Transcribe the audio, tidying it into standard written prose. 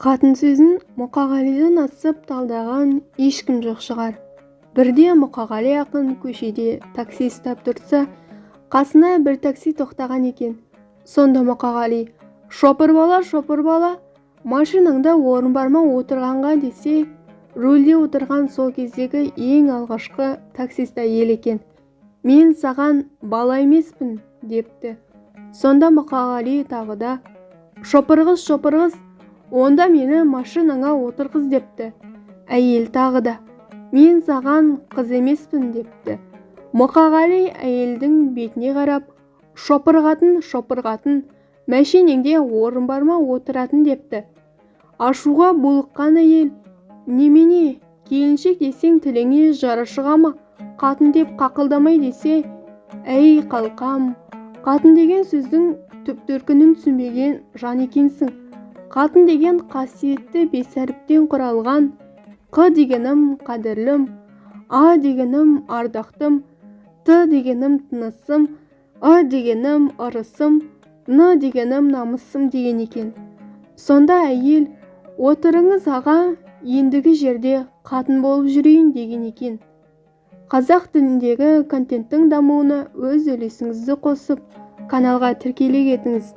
Қатын сөзін Мұқағалиден асып талдаған ешкім жоқ шығар. Бірде Мұқағали ақын көшеде такси ұстап тұрса, қасына бір такси тоқтаған екен. Сонда Мұқағали: шопыр бала, машинаңда орын бар ма отырғанға десе, рөлде отырған сол кездегі ең алғашқы таксист әйел екен. Мен саған бала емеспін депті. Сонда Мұқағали тағы да: шопырғыз, онда мені машинаңа отырғыз депті. Әйел тағы да: мен саған қыз емеспін депті. Мұқағали әйелдің бетіне қарап: шопырғатын, мәшинеңде орын бар ма отыратын депті. Ашуға булыққан әйел: немене, келіншек десең тіліңе жара шыға ма? Қатын деп қақылдамай десе, әй қалқам, қатын деген сөздің түп-төркінін түсінбеген жан екенсің. Қатын деген қасиетті бес әріптен құралған. Қ дегенім қадірлім, А дегенім ардақтым, Т дегенім тынысым, Ы дегенім ырысым, Н дегенім намысым деген екен. Сонда әйел: отырыңыз аға, ендігі жерде қатын болып жүрейін деген екен. Қазақ тіліндегі контенттің дамуына өз үлесіңізді қосып, каналға тіркеле кетіңіз.